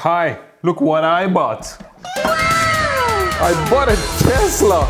Hi, look what I bought. I bought a Tesla.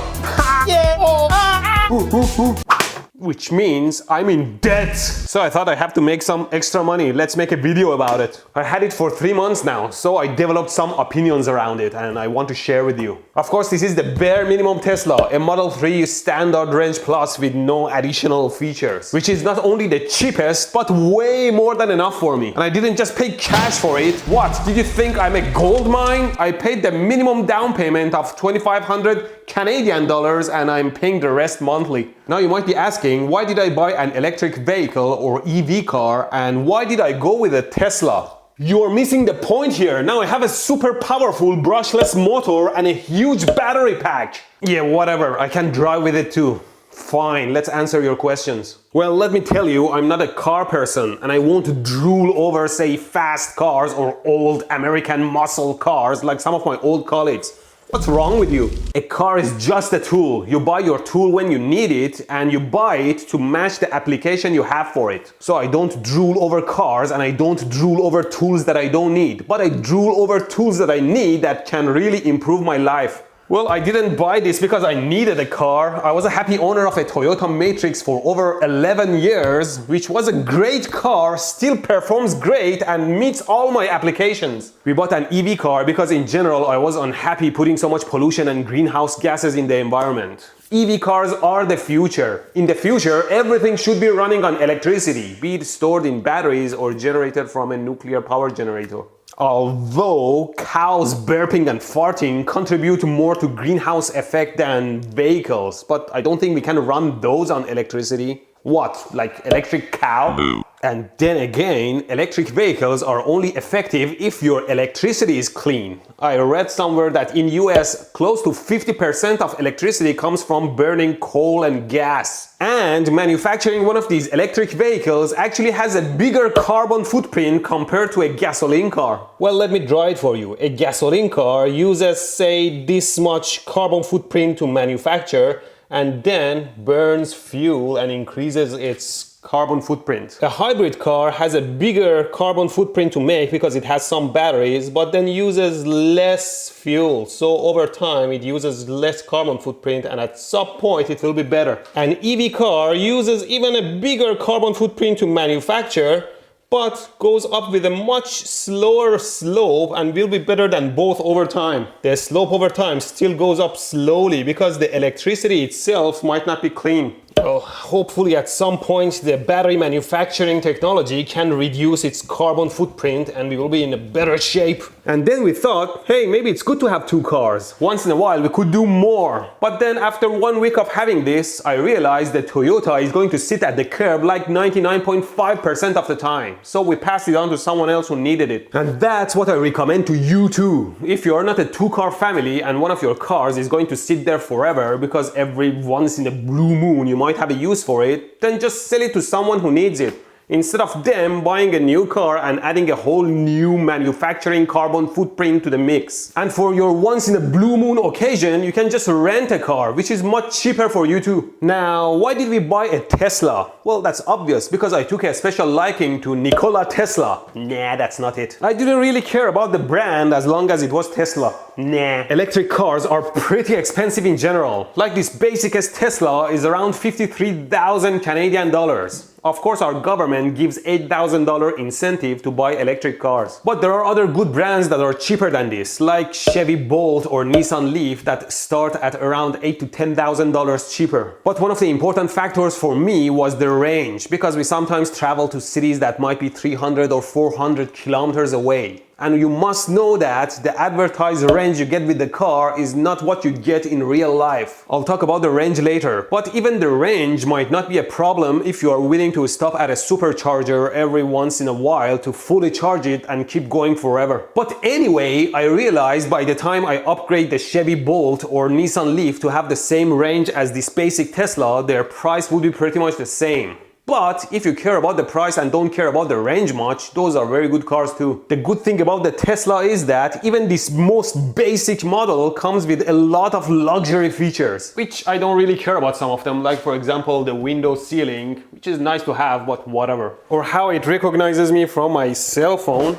Which means I'm in debt. So I thought I have to make some extra money. Let's make a video about it. I had it for 3 months now, so I developed some opinions around it and I want to share with you. Of course, this is the bare minimum Tesla, a Model 3 standard range plus with no additional features, which is not only the cheapest, but way more than enough for me. And I didn't just pay cash for it. What? Did you think I'm a gold mine? I paid the minimum down payment of 2,500 Canadian dollars and I'm paying the rest monthly. Now you might be asking, why did I buy an electric vehicle or EV car and why did I go with a Tesla? You're missing the point here. Now I have a super powerful brushless motor and a huge battery pack. Yeah, whatever, I can drive with it too. Fine, let's answer your questions. Well, let me tell you, I'm not a car person and I won't drool over, say, fast cars or old American muscle cars like some of my old colleagues. What's wrong with you? A car is just a tool. You buy your tool when you need it and you buy it to match the application you have for it. So I don't drool over cars and I don't drool over tools that I don't need, but I drool over tools that I need that can really improve my life. Well, I didn't buy this because I needed a car. I was a happy owner of a Toyota Matrix for over 11 years, which was a great car, still performs great and meets all my applications. We bought an EV car because in general I was unhappy putting so much pollution and greenhouse gases in the environment. EV cars are the future. In the future, everything should be running on electricity, be it stored in batteries or generated from a nuclear power generator. Although cows burping and farting contribute more to greenhouse effect than vehicles, but I don't think we can run those on electricity. What, like electric cow? Boo. And then again, electric vehicles are only effective if your electricity is clean. I read somewhere that in US, close to 50% of electricity comes from burning coal and gas. And manufacturing one of these electric vehicles actually has a bigger carbon footprint compared to a gasoline car. Well, let me draw it for you. A gasoline car uses, say, this much carbon footprint to manufacture and then burns fuel and increases its carbon footprint. A hybrid car has a bigger carbon footprint to make because it has some batteries, but then uses less fuel. So over time it uses less carbon footprint and at some point it will be better. An EV car uses even a bigger carbon footprint to manufacture, but goes up with a much slower slope and will be better than both over time. The slope over time still goes up slowly because the electricity itself might not be clean. Oh, hopefully at some point the battery manufacturing technology can reduce its carbon footprint and we will be in a better shape. And then we thought, hey, maybe it's good to have two cars. Once in a while we could do more. But then after 1 week of having this, I realized that Toyota is going to sit at the curb like 99.5% of the time. So we passed it on to someone else who needed it. And that's what I recommend to you too. If you are not a two-car family and one of your cars is going to sit there forever because every once in a blue moon you might have a use for it, then just sell it to someone who needs it. Instead of them buying a new car and adding a whole new manufacturing carbon footprint to the mix. And for your once in a blue moon occasion, you can just rent a car, which is much cheaper for you too. Now, why did we buy a Tesla? Well, that's obvious, because I took a special liking to Nikola Tesla. Nah, that's not it. I didn't really care about the brand as long as it was Tesla. Nah. Electric cars are pretty expensive in general. Like this basicest Tesla is around 53,000 Canadian dollars. Of course, our government gives $8,000 incentive to buy electric cars. But there are other good brands that are cheaper than this, like Chevy Bolt or Nissan Leaf that start at around $8,000 to $10,000 cheaper. But one of the important factors for me was the range, because we sometimes travel to cities that might be 300 or 400 kilometers away. And you must know that the advertised range you get with the car is not what you get in real life. I'll talk about the range later, but even the range might not be a problem if you are willing to stop at a supercharger every once in a while to fully charge it and keep going forever. But anyway, I realized by the time I upgrade the Chevy Bolt or Nissan Leaf to have the same range as this basic Tesla, their price will be pretty much the same. But if you care about the price and don't care about the range much, those are very good cars too. The good thing about the Tesla is that even this most basic model comes with a lot of luxury features, which I don't really care about some of them, like for example the window sealing, which is nice to have, but whatever. Or how it recognizes me from my cell phone.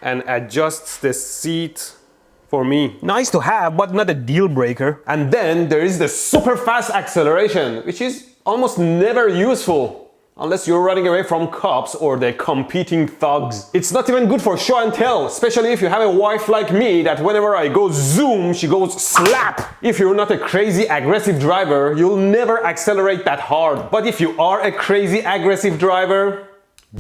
and adjusts the seat for me. Nice to have, but not a deal breaker. And then there is the super fast acceleration, which is almost never useful unless you're running away from cops or the competing thugs. It's not even good for show and tell, especially if you have a wife like me that whenever I go zoom, she goes slap. If you're not a crazy aggressive driver, you'll never accelerate that hard. But if you are a crazy aggressive driver,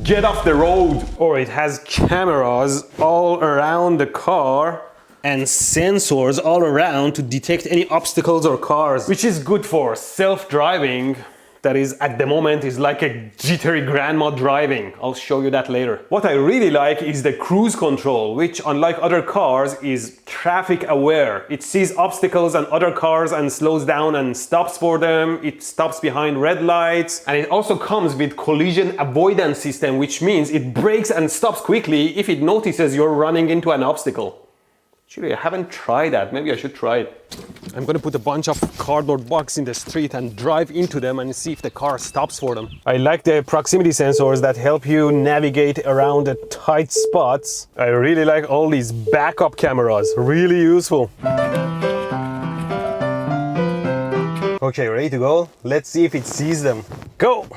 get off the road. Or it has cameras all around the car and sensors all around to detect any obstacles or cars, which is good for self-driving. That is, at the moment, is like a jittery grandma driving. I'll show you that later. What I really like is the cruise control, which unlike other cars is traffic aware. It sees obstacles and other cars and slows down and stops for them. It stops behind red lights. And it also comes with collision avoidance system, which means it brakes and stops quickly if it notices you're running into an obstacle. Actually, I haven't tried that. Maybe I should try it. I'm gonna put a bunch of cardboard boxes in the street and drive into them and see if the car stops for them. I like the proximity sensors that help you navigate around the tight spots. I really like all these backup cameras. Really useful. Okay, ready to go? Let's see if it sees them. Go!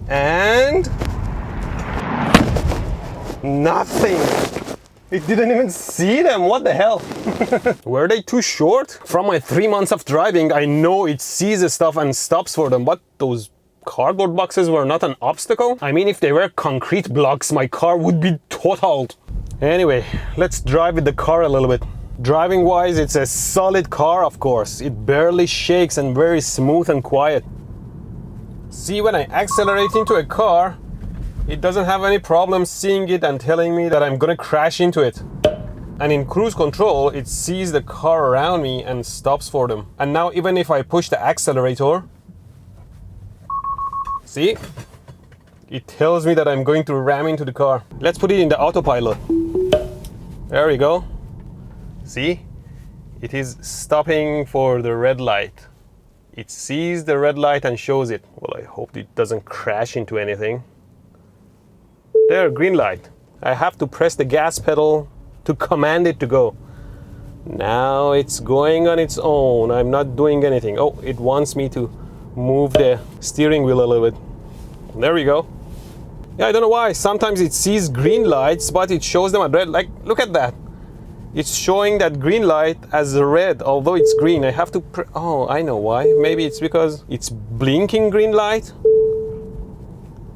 And... nothing. It didn't even see them. What the hell? Were they too short? From my 3 months of driving, I know it sees the stuff and stops for them, but those cardboard boxes were not an obstacle. I mean, if they were concrete blocks, my car would be totaled. Anyway, let's drive with the car a little bit. Driving wise, it's a solid car, of course. It barely shakes and very smooth and quiet. See, when I accelerate into a car, it doesn't have any problem seeing it and telling me that I'm gonna crash into it. And in cruise control, it sees the car around me and stops for them. And now even if I push the accelerator, see? It tells me that I'm going to ram into the car. Let's put it in the autopilot. There we go. See? It is stopping for the red light. It sees the red light and shows it. Well, I hope it doesn't crash into anything. There, green light. I have to press the gas pedal to command it to go. Now it's going on its own. I'm not doing anything. Oh, it wants me to move the steering wheel a little bit. There we go. Yeah, I don't know why. Sometimes it sees green lights, but it shows them at red. Like, look at that. It's showing that green light as red, although it's green. I have to oh, I know why. Maybe it's because it's blinking green light.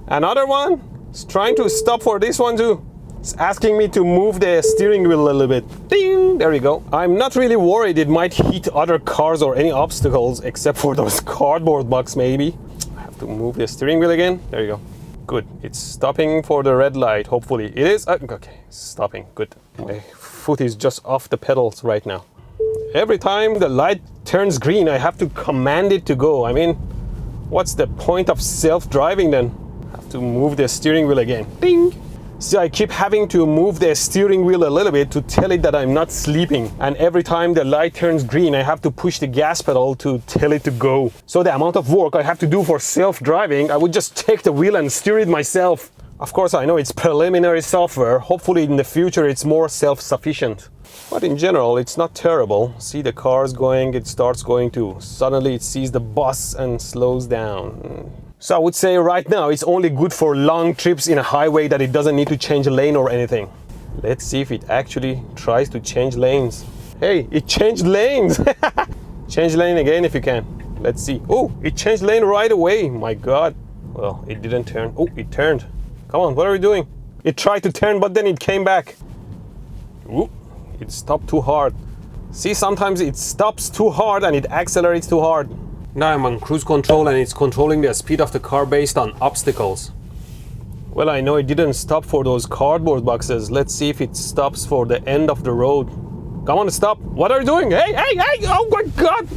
Another one. It's trying to stop for this one too. It's asking me to move the steering wheel a little bit. Ding! There we go. I'm not really worried it might hit other cars or any obstacles, except for those cardboard boxes maybe. I have to move the steering wheel again. There you go. Good. It's stopping for the red light, hopefully. It is. Okay, stopping. Good. My foot is just off the pedals right now. Every time the light turns green, I have to command it to go. I mean, what's the point of self-driving then? To move the steering wheel again. Ding! See, I keep having to move the steering wheel a little bit to tell it that I'm not sleeping. And every time the light turns green, I have to push the gas pedal to tell it to go. So the amount of work I have to do for self-driving, I would just take the wheel and steer it myself. Of course, I know it's preliminary software. Hopefully in the future it's more self-sufficient. But in general, it's not terrible. See the cars going, it starts going too. Suddenly it sees the bus and slows down. So I would say right now it's only good for long trips in a highway that it doesn't need to change a lane or anything. Let's see if it actually tries to change lanes. Hey, it changed lanes! Change lane again if you can. Let's see. Oh, it changed lane right away. My God. Well, it didn't turn. Oh, it turned. Come on, what are we doing? It tried to turn, but then it came back. Ooh, it stopped too hard. See, sometimes it stops too hard and it accelerates too hard. Now I'm on cruise control and it's controlling the speed of the car based on obstacles. Well, I know it didn't stop for those cardboard boxes. Let's see if it stops for the end of the road. Come on, stop. What are you doing? Hey, hey, hey! Oh my God!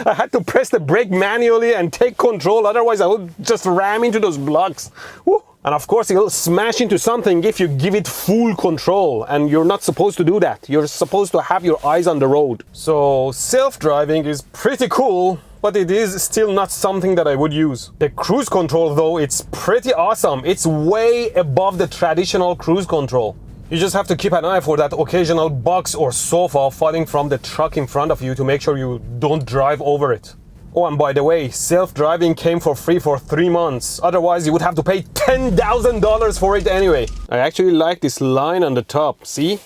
I had to press the brake manually and take control, otherwise I would just ram into those blocks. Woo. And of course, it'll smash into something if you give it full control, and you're not supposed to do that. You're supposed to have your eyes on the road. So self-driving is pretty cool, but it is still not something that I would use. The cruise control though, it's pretty awesome. It's way above the traditional cruise control. You just have to keep an eye for that occasional box or sofa falling from the truck in front of you to make sure you don't drive over it. Oh, and by the way, self-driving came for free for 3 months. Otherwise, you would have to pay $10,000 for it anyway. I actually like this line on the top. See?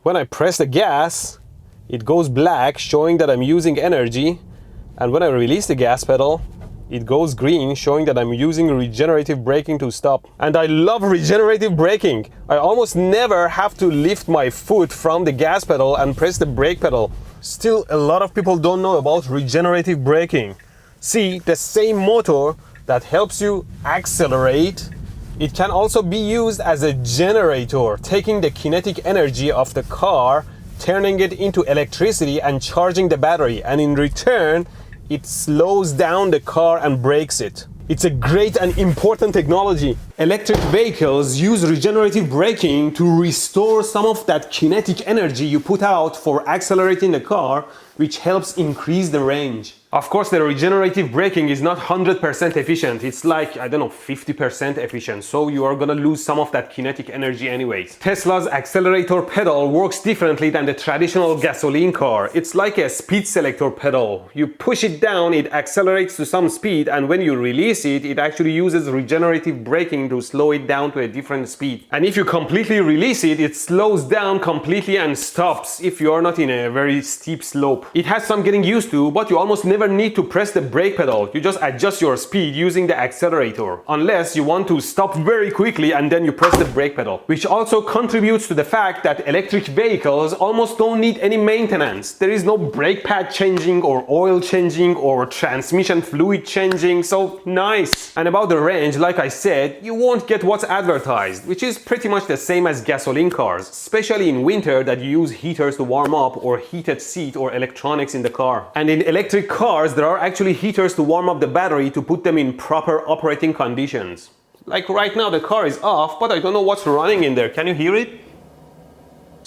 When I press the gas, it goes black, showing that I'm using energy. And when I release the gas pedal, it goes green, showing that I'm using regenerative braking to stop. And I love regenerative braking. I almost never have to lift my foot from the gas pedal and press the brake pedal. Still, a lot of people don't know about regenerative braking. See, the same motor that helps you accelerate, it can also be used as a generator, taking the kinetic energy of the car, turning it into electricity and charging the battery. And in return, it slows down the car and brakes it. It's a great and important technology. Electric vehicles use regenerative braking to restore some of that kinetic energy you put out for accelerating the car, which helps increase the range. Of course, the regenerative braking is not 100% efficient. It's like, I don't know, 50% efficient. So you are gonna lose some of that kinetic energy anyways. Tesla's accelerator pedal works differently than the traditional gasoline car. It's like a speed selector pedal. You push it down, it accelerates to some speed, and when you release it, it actually uses regenerative braking to slow it down to a different speed. And if you completely release it, it slows down completely and stops if you are not in a very steep slope. It has some getting used to, but you almost never need to press the brake pedal. You just adjust your speed using the accelerator, unless you want to stop very quickly and then you press the brake pedal, which also contributes to the fact that electric vehicles almost don't need any maintenance. There is no brake pad changing or oil changing or transmission fluid changing, so nice. And about the range, like I said, you won't get what's advertised, which is pretty much the same as gasoline cars, especially in winter that you use heaters to warm up or heated seat or electronics in the car. And in electric cars, there are actually heaters to warm up the battery to put them in proper operating conditions. Like right now the car is off, but I don't know what's running in there. Can you hear it?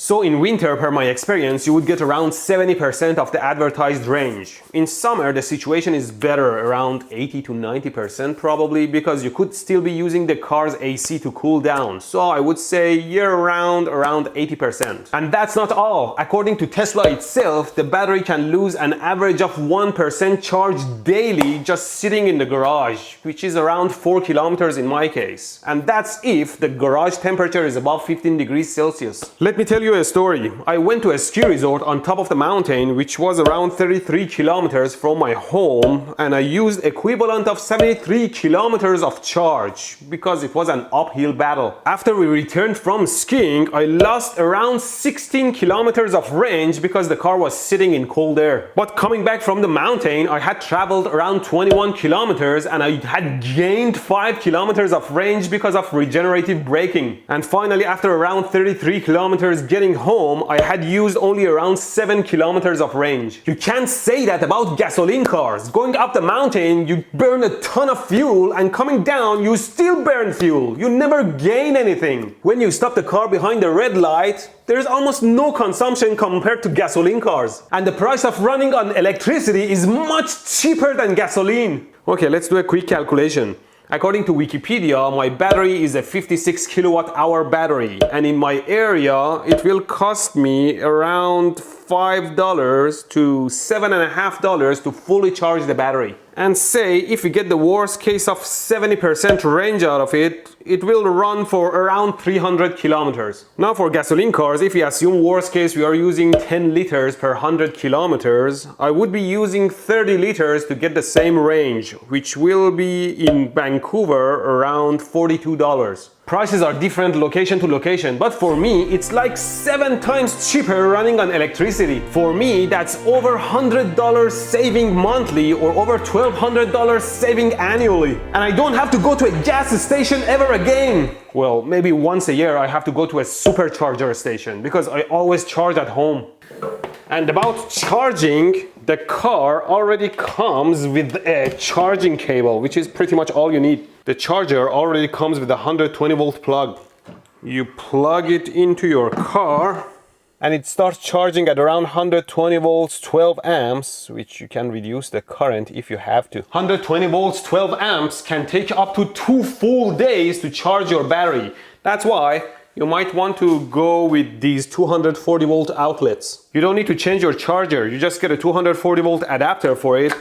So in winter, per my experience, you would get around 70% of the advertised range. In summer, the situation is better, around 80 to 90% probably, because you could still be using the car's AC to cool down. So I would say year-round, around 80%. And that's not all. According to Tesla itself, the battery can lose an average of 1% charge daily just sitting in the garage, which is around 4 kilometers in my case. And that's if the garage temperature is above 15 degrees Celsius. Let me tell you a story. I went to a ski resort on top of the mountain, which was around 33 kilometers from my home, and I used equivalent of 73 kilometers of charge because it was an uphill battle. After we returned from skiing, I lost around 16 kilometers of range because the car was sitting in cold air. But coming back from the mountain, I had traveled around 21 kilometers and I had gained 5 kilometers of range because of regenerative braking. And finally, after around 33 kilometers getting home, I had used only around 7 kilometers of range. You can't say that about gasoline cars. Going up the mountain, you burn a ton of fuel, and coming down, you still burn fuel. You never gain anything. When you stop the car behind the red light, there is almost no consumption compared to gasoline cars. And the price of running on electricity is much cheaper than gasoline. Okay, let's do a quick calculation. According to Wikipedia, my battery is a 56 kilowatt hour battery, and in my area it will cost me around $5 to $7.50 to fully charge the battery. And say if we get the worst case of 70% range out of it, it will run for around 300 kilometers. Now for gasoline cars, if we assume worst case we are using 10 liters per 100 kilometers, I would be using 30 liters to get the same range, which will be in Vancouver around $42. Prices are different location to location, but for me, it's like 7 times cheaper running on electricity. For me, that's over $100 saving monthly or over $1,200 saving annually. And I don't have to go to a gas station ever again. Well, maybe once a year I have to go to a supercharger station because I always charge at home. And about charging, The car already comes with a charging cable, which is pretty much all you need. The charger already comes with a 120 volt plug. You plug it into your car and it starts charging at around 120 volts, 12 amps, which you can reduce the current if you have to. 120 volts, 12 amps can take up to 2 full days to charge your battery. That's why you might want to go with these 240 volt outlets. You don't need to change your charger. You just get a 240 volt adapter for it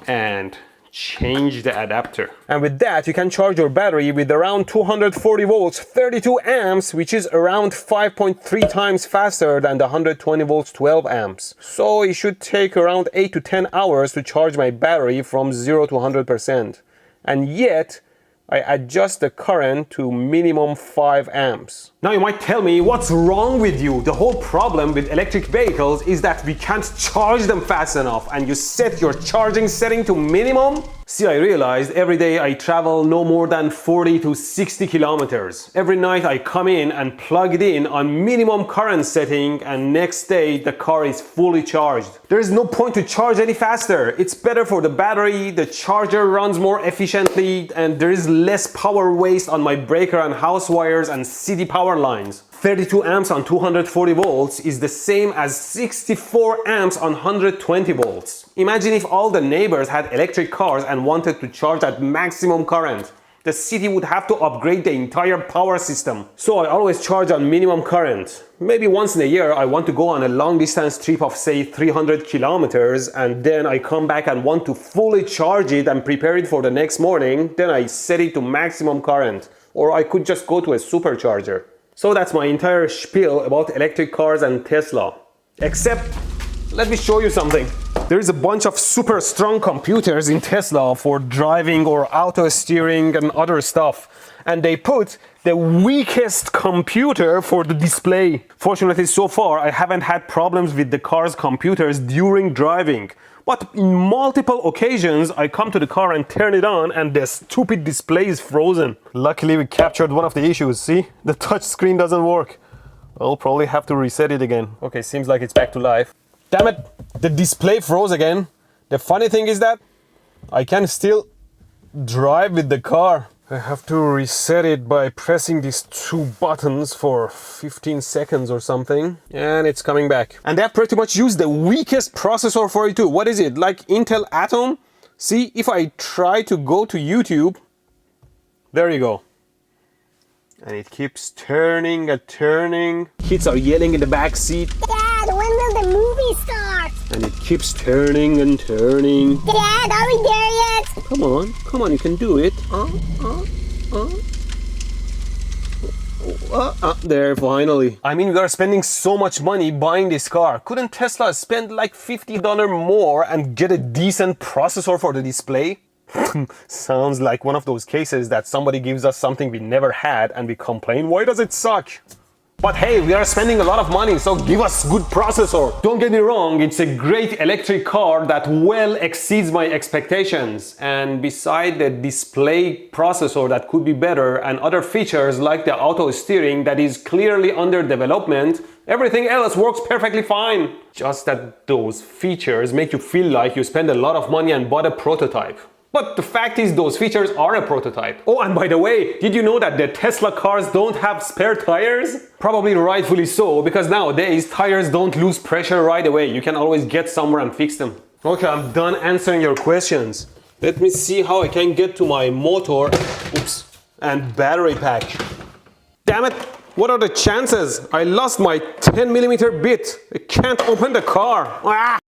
and change the adapter. And with that, you can charge your battery with around 240 volts, 32 amps, which is around 5.3 times faster than the 120 volts, 12 amps. So it should take around 8 to 10 hours to charge my battery from 0 to 100%. And yet, I adjust the current to minimum 5 amps. Now you might tell me, what's wrong with you? The whole problem with electric vehicles is that we can't charge them fast enough, and you set your charging setting to minimum? See, I realized every day I travel no more than 40 to 60 kilometers. Every night I come in and plug it in on minimum current setting, and next day the car is fully charged. There is no point to charge any faster. It's better for the battery, the charger runs more efficiently, and there is less power waste on my breaker and house wires and city power lines. 32 amps on 240 volts is the same as 64 amps on 120 volts. Imagine if all the neighbors had electric cars and wanted to charge at maximum current. The city would have to upgrade the entire power system. So I always charge on minimum current. Maybe once in a year I want to go on a long distance trip of say 300 kilometers, and then I come back and want to fully charge it and prepare it for the next morning. Then I set it to maximum current. Or I could just go to a supercharger. So that's my entire spiel about electric cars and Tesla. Except, let me show you something. There is a bunch of super strong computers in Tesla for driving or auto steering and other stuff. And they put the weakest computer for the display. Fortunately, so far, I haven't had problems with the car's computers during driving. But in multiple occasions, I come to the car and turn it on and the stupid display is frozen. Luckily, we captured one of the issues. See? The touch screen doesn't work. I'll probably have to reset it again. Okay, seems like it's back to life. Damn it! The display froze again. The funny thing is that I can still drive with the car. I have to reset it by pressing these 2 buttons for 15 seconds or something. And it's coming back. And they have pretty much used the weakest processor for it too. What is it? Like Intel Atom? See, if I try to go to YouTube, there you go. And it keeps turning and turning. Kids are yelling in the back seat. Dad, when will the movie start? And it keeps turning and turning. Dad, are we there yet? Come on, you can do it. There, finally. I mean, we are spending so much money buying this car. Couldn't Tesla spend like $50 more and get a decent processor for the display? Sounds like one of those cases that somebody gives us something we never had and we complain, why does it suck? But hey, we are spending a lot of money, so give us good processor. Don't get me wrong, it's a great electric car that well exceeds my expectations. And beside the display processor that could be better and other features like the auto steering that is clearly under development, everything else works perfectly fine. Just that those features make you feel like you spend a lot of money and bought a prototype. But the fact is, those features are a prototype. Oh, and by the way, did you know that the Tesla cars don't have spare tires? Probably rightfully so, because nowadays tires don't lose pressure right away. You can always get somewhere and fix them. Okay, I'm done answering your questions. Let me see how I can get to my motor, and battery pack. Damn it! What are the chances? I lost my 10mm bit. I can't open the car. Ah!